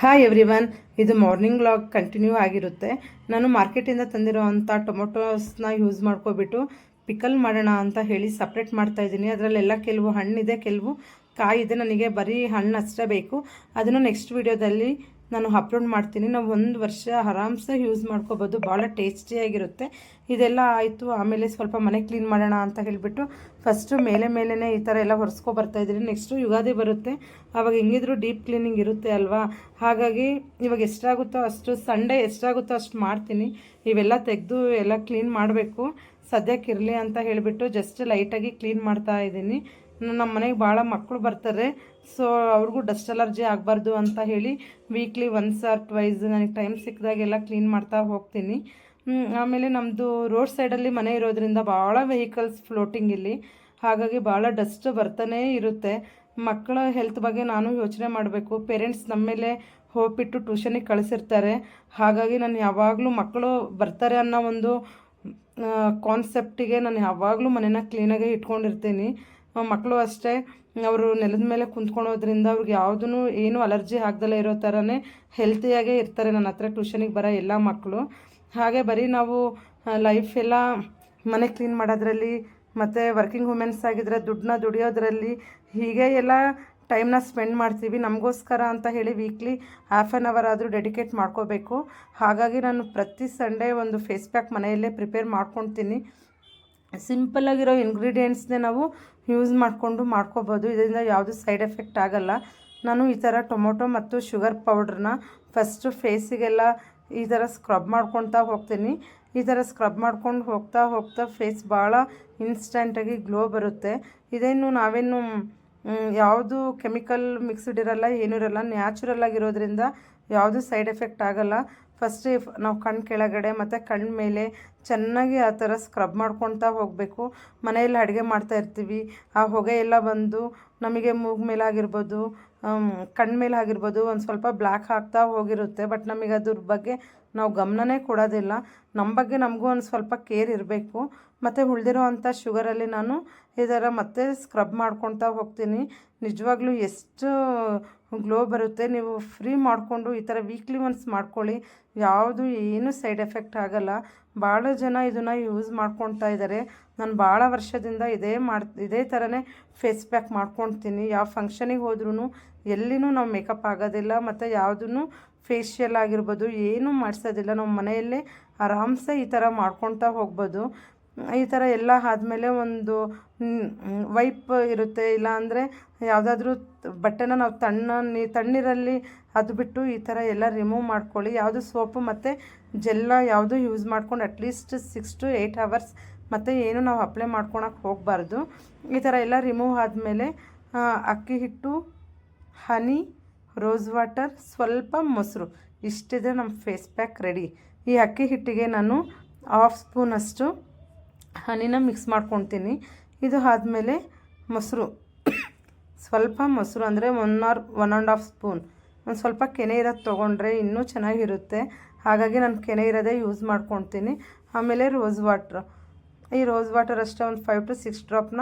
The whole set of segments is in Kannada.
ಹಾಯ್ ಎವ್ರಿವನ್, ಇದು ಮಾರ್ನಿಂಗ್ ವ್ಲಾಗ್ ಕಂಟಿನ್ಯೂ ಆಗಿರುತ್ತೆ. ನಾನು ಮಾರ್ಕೆಟಿಂದ ತಂದಿರೋವಂಥ ಟೊಮೊಟೋಸ್ನ ಯೂಸ್ ಮಾಡ್ಕೊಬಿಟ್ಟು ಪಿಕಲ್ ಮಾಡೋಣ ಅಂತ ಹೇಳಿ ಸಪ್ರೇಟ್ ಮಾಡ್ತಾ ಇದ್ದೀನಿ. ಅದರಲ್ಲೆಲ್ಲ ಕೆಲವು ಹಣ್ಣಿದೆ, ಕೆಲವು ಕಾಯಿದೆ. ನನಗೆ ಬರೀ ಹಣ್ಣು ಅಷ್ಟೇ ಬೇಕು. ಅದನ್ನು ನೆಕ್ಸ್ಟ್ ವಿಡಿಯೋದಲ್ಲಿ ನಾನು ಅಪ್ಲೋಡ್ ಮಾಡ್ತೀನಿ. ನಾವು 1 ವರ್ಷ ಆರಾಮ್ಸೆ ಯೂಸ್ ಮಾಡ್ಕೋಬೋದು, ಭಾಳ ಟೇಸ್ಟಿಯಾಗಿರುತ್ತೆ. ಇದೆಲ್ಲ ಆಯಿತು. ಆಮೇಲೆ ಸ್ವಲ್ಪ ಮನೆ ಕ್ಲೀನ್ ಮಾಡೋಣ ಅಂತ ಹೇಳಿಬಿಟ್ಟು ಫಸ್ಟು ಮೇಲೇ ಈ ಥರ ಎಲ್ಲ ಒರೆಸ್ಕೊ ಬರ್ತಾಯಿದ್ದೀನಿ. ನೆಕ್ಸ್ಟು ಯುಗಾದಿ ಬರುತ್ತೆ, ಆವಾಗ ಹೆಂಗಿದ್ರು ಡೀಪ್ ಕ್ಲೀನಿಂಗ್ ಇರುತ್ತೆ ಅಲ್ವಾ. ಹಾಗಾಗಿ ಇವಾಗ ಎಷ್ಟಾಗುತ್ತೋ ಅಷ್ಟು, ಸಂಡೇ ಎಷ್ಟಾಗುತ್ತೋ ಅಷ್ಟು ಮಾಡ್ತೀನಿ. ಇವೆಲ್ಲ ತೆಗೆದು ಎಲ್ಲ ಕ್ಲೀನ್ ಮಾಡಬೇಕು. ಸದ್ಯಕ್ಕೆ ಇರಲಿ ಅಂತ ಹೇಳಿಬಿಟ್ಟು ಜಸ್ಟ್ ಲೈಟಾಗಿ ಕ್ಲೀನ್ ಮಾಡ್ತಾ ಇದ್ದೀನಿ. ನಮ್ಮ ಮನೆಗೆ ಭಾಳ ಮಕ್ಕಳು ಬರ್ತಾರೆ, ಸೊ ಅವ್ರಿಗೂ ಡಸ್ಟ್ ಅಲರ್ಜಿ ಆಗಬಾರ್ದು ಅಂತ ಹೇಳಿ ವೀಕ್ಲಿ 1 ಆರ್ 2 ನನಗೆ ಟೈಮ್ ಸಿಕ್ಕಿದಾಗೆಲ್ಲ ಕ್ಲೀನ್ ಮಾಡ್ತಾ ಹೋಗ್ತೀನಿ. ಆಮೇಲೆ ನಮ್ಮದು ರೋಡ್ ಸೈಡಲ್ಲಿ ಮನೆ ಇರೋದ್ರಿಂದ ಭಾಳ ವೆಹಿಕಲ್ಸ್ ಫ್ಲೋಟಿಂಗ್ ಇಲ್ಲಿ, ಹಾಗಾಗಿ ಭಾಳ ಡಸ್ಟ್ ಬರ್ತಾನೇ ಇರುತ್ತೆ. ಮಕ್ಕಳ ಹೆಲ್ತ್ ಬಗ್ಗೆ ನಾನು ಯೋಚನೆ ಮಾಡಬೇಕು. ಪೇರೆಂಟ್ಸ್ ನಮ್ಮ ಮೇಲೆ ಹೋಗ್ಬಿಟ್ಟು ಟ್ಯೂಷನಿಗೆ ಕಳಿಸಿರ್ತಾರೆ. ಹಾಗಾಗಿ ನಾನು ಯಾವಾಗಲೂ ಮಕ್ಕಳು ಬರ್ತಾರೆ ಅನ್ನೋ ಒಂದು ಕಾನ್ಸೆಪ್ಟಿಗೆ ನಾನು ಯಾವಾಗಲೂ ಮನೇನ ಕ್ಲೀನಾಗೆ ಇಟ್ಕೊಂಡಿರ್ತೀನಿ. ಮಕ್ಕಳು ಅಷ್ಟೇ, ಅವರು ನೆಲದ ಮೇಲೆ ಕುಂತ್ಕೊಳೋದ್ರಿಂದ ಅವ್ರಿಗೆ ಯಾವುದೂ ಏನೂ ಅಲರ್ಜಿ ಆಗ್ದಲೇ ಇರೋ ಥರನೇ ಹೆಲ್ತಿಯಾಗೇ ಇರ್ತಾರೆ ನನ್ನ ಹತ್ರ ಟ್ಯೂಷನಿಗೆ ಬರೋ ಎಲ್ಲ ಮಕ್ಕಳು. ಹಾಗೆ ಬರೀ ನಾವು ಲೈಫ್ ಎಲ್ಲ ಮನೆ ಕ್ಲೀನ್ ಮಾಡೋದ್ರಲ್ಲಿ ಮತ್ತು ವರ್ಕಿಂಗ್ ವುಮೆನ್ಸ್ ಆಗಿದ್ದರೆ ದುಡ್ಡನ್ನ ದುಡಿಯೋದ್ರಲ್ಲಿ ಹೀಗೆ ಎಲ್ಲ ಟೈಮ್ನ ಸ್ಪೆಂಡ್ ಮಾಡ್ತೀವಿ. ನಮಗೋಸ್ಕರ ಅಂತ ಹೇಳಿ ವೀಕ್ಲಿ ಹಾಫ್ ಆನ್ ಅವರ್ ಆದರೂ ಡೆಡಿಕೇಟ್ ಮಾಡ್ಕೋಬೇಕು. ಹಾಗಾಗಿ ನಾನು ಪ್ರತಿ ಸಂಡೇ ಒಂದು ಫೇಸ್ ಪ್ಯಾಕ್ ಮನೆಯಲ್ಲೇ ಪ್ರಿಪೇರ್ ಮಾಡ್ಕೊತೀನಿ. ಸಿಂಪಲ್ಲಾಗಿರೋ ಇಂಗ್ರೀಡಿಯೆಂಟ್ಸ್ನೇ ನಾವು ಯೂಸ್ ಮಾಡಿಕೊಂಡು ಮಾಡ್ಕೋಬೋದು. ಇದರಿಂದ ಯಾವುದೂ ಸೈಡ್ ಎಫೆಕ್ಟ್ ಆಗೋಲ್ಲ. ನಾನು ಈ ಥರ ಟೊಮೊಟೊ ಮತ್ತು ಶುಗರ್ ಪೌಡ್ರನ್ನ ಫಸ್ಟು ಫೇಸಿಗೆಲ್ಲ ಈ ಥರ ಸ್ಕ್ರಬ್ ಮಾಡ್ಕೊಳ್ತಾ ಹೋಗ್ತೀನಿ. ಈ ಥರ ಸ್ಕ್ರಬ್ ಮಾಡ್ಕೊಂಡು ಹೋಗ್ತಾ ಫೇಸ್ ಭಾಳ ಇನ್ಸ್ಟೆಂಟಾಗಿ ಗ್ಲೋ ಬರುತ್ತೆ. ಇದೇನು ನಾವೇನು ಯಾವುದು ಕೆಮಿಕಲ್ ಮಿಕ್ಸ್ಡ್ ಇರೋಲ್ಲ, ಏನೂ ಇರೋಲ್ಲ, ನ್ಯಾಚುರಲ್ ಆಗಿರೋದ್ರಿಂದ ಯಾವುದೂ ಸೈಡ್ ಎಫೆಕ್ಟ್ ಆಗೋಲ್ಲ. ಫಸ್ಟೇ ನಾವು ಕಣ್ಣು ಕೆಳಗಡೆ ಮತ್ತು ಕಣ್ಣು ಮೇಲೆ ಚೆನ್ನಾಗಿ ಆ ಥರ ಸ್ಕ್ರಬ್ ಮಾಡ್ಕೊಳ್ತಾ ಹೋಗಬೇಕು. ಮನೆಯಲ್ಲಿ ಅಡುಗೆ ಮಾಡ್ತಾಯಿರ್ತೀವಿ, ಆ ಹೊಗೆ ಎಲ್ಲ ಬಂದು ನಮಗೆ ಮೂಗು ಮೇಲಾಗಿರ್ಬೋದು, ಕಣ್ಣು ಮೇಲೆ ಆಗಿರ್ಬೋದು ಒಂದು ಸ್ವಲ್ಪ ಬ್ಲ್ಯಾಕ್ ಆಗ್ತಾ ಹೋಗಿರುತ್ತೆ. ಬಟ್ ನಮಗೆ ಅದ್ರ ಬಗ್ಗೆ ನಾವು ಗಮನನೇ ಕೊಡೋದಿಲ್ಲ. ನಮ್ಮ ಬಗ್ಗೆ ನಮಗೂ ಒಂದು ಸ್ವಲ್ಪ ಕೇರ್ ಇರಬೇಕು. ಮತ್ತು ಉಳಿದಿರೋ ಅಂಥ ಶುಗರಲ್ಲಿ ನಾನು ಈ ಥರ ಮತ್ತೆ ಸ್ಕ್ರಬ್ ಮಾಡ್ಕೊಳ್ತಾ ಹೋಗ್ತೀನಿ. ನಿಜವಾಗ್ಲೂ ಎಷ್ಟು ಗ್ಲೋ ಬರುತ್ತೆ. ನೀವು ಫ್ರೀ ಮಾಡಿಕೊಂಡು ಈ ಥರ ವೀಕ್ಲಿ ಒನ್ಸ್ ಮಾಡ್ಕೊಳ್ಳಿ, ಯಾವುದು ಏನೂ ಸೈಡ್ ಎಫೆಕ್ಟ್ ಆಗೋಲ್ಲ. ಭಾಳ ಜನ ಇದನ್ನು ಯೂಸ್ ಮಾಡ್ಕೊಳ್ತಾ ಇದ್ದಾರೆ. ನಾನು ಭಾಳ ವರ್ಷದಿಂದ ಇದೇ ಥರನೇ ಫೇಸ್ ಪ್ಯಾಕ್ ಮಾಡ್ಕೊಳ್ತೀನಿ. ಯಾವ ಫಂಕ್ಷನಿಗೆ ಹೋದ್ರೂ ಎಲ್ಲಿನೂ ನಾವು ಮೇಕಪ್ ಆಗೋದಿಲ್ಲ, ಮತ್ತು ಯಾವುದೂ ಫೇಶಿಯಲ್ ಆಗಿರ್ಬೋದು ಏನೂ ಮಾಡಿಸೋದಿಲ್ಲ. ನಾವು ಮನೆಯಲ್ಲೇ ಆರಾಮ್ಸೆ ಈ ಥರ ಮಾಡ್ಕೊಳ್ತಾ ಹೋಗ್ಬೋದು. ಈ ಥರ ಎಲ್ಲ ಆದಮೇಲೆ ಒಂದು ವೈಪ್ ಇರುತ್ತೆ, ಇಲ್ಲ ಅಂದರೆ ಯಾವುದಾದ್ರೂ ಬಟ್ಟೆನ ನಾವು ತಣ್ಣೀರಲ್ಲಿ ಅದು ಬಿಟ್ಟು ಈ ಥರ ಎಲ್ಲ ರಿಮೂವ್ ಮಾಡ್ಕೊಳ್ಳಿ. ಯಾವುದು ಸೋಪು ಮತ್ತು ಜೆಲ್ಲ ಯಾವುದು ಯೂಸ್ ಮಾಡ್ಕೊಂಡು ಅಟ್ಲೀಸ್ಟ್ 6 to 8 hours ಮತ್ತು ಏನು ನಾವು ಅಪ್ಲೈ ಮಾಡ್ಕೊಳಕ್ಕೆ ಹೋಗಬಾರ್ದು. ಈ ಥರ ಎಲ್ಲ ರಿಮೂವ್ ಆದಮೇಲೆ ಅಕ್ಕಿ ಹಿಟ್ಟು, ಹನಿ, ರೋಸ್ ವಾಟರ್, ಸ್ವಲ್ಪ ಮೊಸರು, ಇಷ್ಟಿದೆ ನಮ್ಮ ಫೇಸ್ ಪ್ಯಾಕ್ ರೆಡಿ. ಈ ಅಕ್ಕಿ ಹಿಟ್ಟಿಗೆ ನಾನು 1/2 ಸ್ಪೂನಷ್ಟು ಹನಿನ ಮಿಕ್ಸ್ ಮಾಡ್ಕೊತೀನಿ. ಇದು ಆದಮೇಲೆ ಮೊಸರು, ಸ್ವಲ್ಪ ಮೊಸರು ಅಂದರೆ 1 or 1.5 ಸ್ಪೂನ್. ಒಂದು ಸ್ವಲ್ಪ ಕೆನೆ ಇರೋದು ತೊಗೊಂಡ್ರೆ ಇನ್ನೂ ಚೆನ್ನಾಗಿರುತ್ತೆ, ಹಾಗಾಗಿ ನಾನು ಕೆನೆ ಇರೋದೇ ಯೂಸ್ ಮಾಡ್ಕೊತೀನಿ. ಆಮೇಲೆ ರೋಸ್ ವಾಟ್ರ್, ಈ ರೋಸ್ ವಾಟರ್ ಅಷ್ಟೇ ಒಂದು 5 to 6 ಡ್ರಾಪ್ನ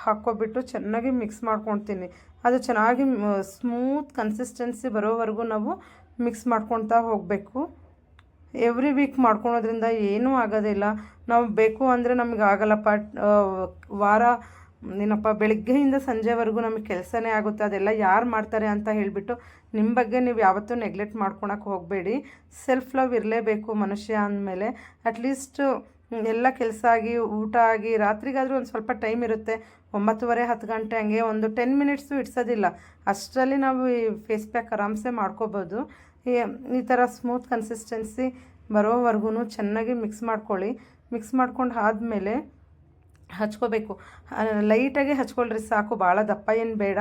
ಹಾಕ್ಕೊಬಿಟ್ಟು ಚೆನ್ನಾಗಿ ಮಿಕ್ಸ್ ಮಾಡ್ಕೊತೀನಿ. ಅದು ಚೆನ್ನಾಗಿ ಸ್ಮೂತ್ ಕನ್ಸಿಸ್ಟೆನ್ಸಿ ಬರೋವರೆಗೂ ನಾವು ಮಿಕ್ಸ್ ಮಾಡ್ಕೊಳ್ತಾ ಹೋಗಬೇಕು. ಎವ್ರಿ ವೀಕ್ ಮಾಡ್ಕೊಳೋದ್ರಿಂದ ಏನೂ ಆಗೋದಿಲ್ಲ. ನಾವು ಬೇಕು ಅಂದರೆ ನಮಗೆ ಆಗಲ್ಲಪ್ಪ, ಬೆಳಗ್ಗೆಯಿಂದ ಸಂಜೆವರೆಗೂ ನಮಗೆ ಕೆಲಸನೇ ಆಗುತ್ತೆ, ಅದೆಲ್ಲ ಯಾರು ಮಾಡ್ತಾರೆ ಅಂತ ಹೇಳಿಬಿಟ್ಟು ನಿಮ್ಮ ಬಗ್ಗೆ ನೀವು ಯಾವತ್ತೂ ನೆಗ್ಲೆಕ್ಟ್ ಮಾಡ್ಕೊಳಕ್ಕೆ ಹೋಗಬೇಡಿ. ಸೆಲ್ಫ್ ಲವ್ ಇರಲೇಬೇಕು ಮನುಷ್ಯ ಅಂದಮೇಲೆ. ಅಟ್ಲೀಸ್ಟ್ ಎಲ್ಲ ಕೆಲಸ ಆಗಿ ಊಟ ಆಗಿ ರಾತ್ರಿಗಾದರೂ ಒಂದು ಸ್ವಲ್ಪ ಟೈಮ್ ಇರುತ್ತೆ, 9:30 10 ಗಂಟೆ ಹಂಗೆ ಒಂದು 10 ಮಿನಿಟ್ಸು ಇಡ್ಸೋದಿಲ್ಲ, ಅಷ್ಟರಲ್ಲಿ ನಾವು ಈ ಫೇಸ್ ಪ್ಯಾಕ್ ಆರಾಮ್ಸೆ ಮಾಡ್ಕೋಬೋದು. ಈ ಥರ ಸ್ಮೂತ್ ಕನ್ಸಿಸ್ಟೆನ್ಸಿ ಬರೋವರೆಗೂ ಚೆನ್ನಾಗಿ ಮಿಕ್ಸ್ ಮಾಡ್ಕೊಳ್ಳಿ. ಮಿಕ್ಸ್ ಮಾಡ್ಕೊಂಡು ಆದಮೇಲೆ ಹಚ್ಕೋಬೇಕು. ಲೈಟಾಗಿ ಹಚ್ಕೊಳ್ರಿ ಸಾಕು, ಭಾಳ ದಪ್ಪ ಏನು ಬೇಡ.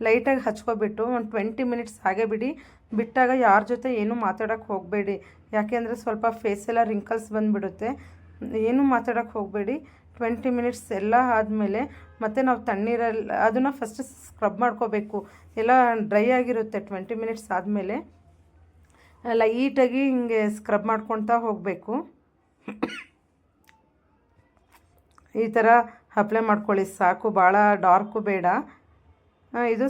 ಲೈಟಾಗಿ ಹಚ್ಕೊಬಿಟ್ಟು ಒಂದು 20 ಮಿನಿಟ್ಸ್ ಹಾಗೆ ಬಿಟ್ಟಾಗ ಯಾರ ಜೊತೆ ಏನೂ ಮಾತಾಡೋಕ್ಕೆ ಹೋಗಬೇಡಿ. ಯಾಕೆಂದರೆ ಸ್ವಲ್ಪ ಫೇಸೆಲ್ಲ ರಿಂಕಲ್ಸ್ ಬಂದುಬಿಡುತ್ತೆ. ಏನೂ ಮಾತಾಡೋಕ್ಕೆ ಹೋಗಬೇಡಿ. 20 ಮಿನಿಟ್ಸ್ ಎಲ್ಲ ಆದಮೇಲೆ ಮತ್ತು ನಾವು ತಣ್ಣೀರಲ್ಲಿ ಅದನ್ನು ಫಸ್ಟ್ ಸ್ಕ್ರಬ್ ಮಾಡ್ಕೋಬೇಕು. ಎಲ್ಲ ಡ್ರೈ ಆಗಿರುತ್ತೆ. 20 ಮಿನಿಟ್ಸ್ ಆದಮೇಲೆ ಲೈಟಾಗಿ ಹಿಂಗೆ ಸ್ಕ್ರಬ್ ಮಾಡ್ಕೊಳ್ತಾ ಹೋಗಬೇಕು. ಈ ಥರ ಅಪ್ಲೈ ಮಾಡ್ಕೊಳ್ಳಿ ಸಾಕು, ಭಾಳ ಡಾರ್ಕು ಬೇಡ. ಇದು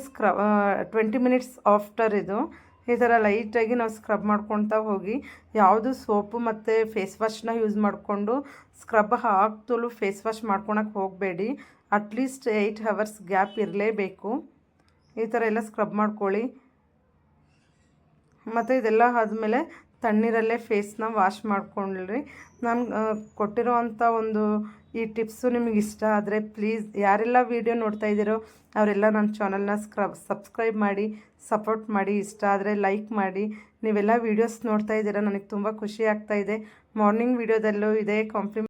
20 ಮಿನಿಟ್ಸ್ ಆಫ್ಟರ್ ಇದು ಈ ಥರ ಲೈಟಾಗಿ ನಾವು ಸ್ಕ್ರಬ್ ಮಾಡ್ಕೊಳ್ತಾ ಹೋಗಿ, ಯಾವುದು ಸೋಪು ಮತ್ತು ಫೇಸ್ ವಾಶ್ನ ಯೂಸ್ ಮಾಡಿಕೊಂಡು ಸ್ಕ್ರಬ್ ಹಾಕ್ತಲೂ ಫೇಸ್ ವಾಶ್ ಮಾಡ್ಕೊಳಕ್ಕೆ ಹೋಗಬೇಡಿ. ಅಟ್ಲೀಸ್ಟ್ 8 ಅವರ್ಸ್ ಗ್ಯಾಪ್ ಇರಲೇಬೇಕು. ಈ ಥರ ಎಲ್ಲ ಸ್ಕ್ರಬ್ ಮಾಡ್ಕೊಳ್ಳಿ. ಮತ್ತು ಇದೆಲ್ಲ ಆದಮೇಲೆ ತಣ್ಣೀರಲ್ಲೇ ಫೇಸ್ನ ವಾಶ್ ಮಾಡ್ಕೊಳ್ಳ್ರಿ. ನಾನು ಕೊಟ್ಟಿರೋ ಅಂಥ ಒಂದು ಈ ಟಿಪ್ಸು ನಿಮಗೆ ಇಷ್ಟ ಆದರೆ ಪ್ಲೀಸ್ ಯಾರೆಲ್ಲ ವೀಡಿಯೋ ನೋಡ್ತಾ ಇದ್ದೀರೋ ಅವರೆಲ್ಲ ನನ್ನ ಚಾನಲ್ನ ಸಬ್ಸ್ಕ್ರೈಬ್ ಮಾಡಿ, ಸಪೋರ್ಟ್ ಮಾಡಿ. ಇಷ್ಟ ಆದರೆ ಲೈಕ್ ಮಾಡಿ. ನೀವೆಲ್ಲ ವೀಡಿಯೋಸ್ ನೋಡ್ತಾ ಇದ್ದೀರಾ, ನನಗೆ ತುಂಬ ಖುಷಿ ಆಗ್ತಾಯಿದೆ. ಮಾರ್ನಿಂಗ್ ವೀಡಿಯೋದಲ್ಲೂ ಇದೇ ಕಾಂಪ್ಲಿಮೆಂಟ್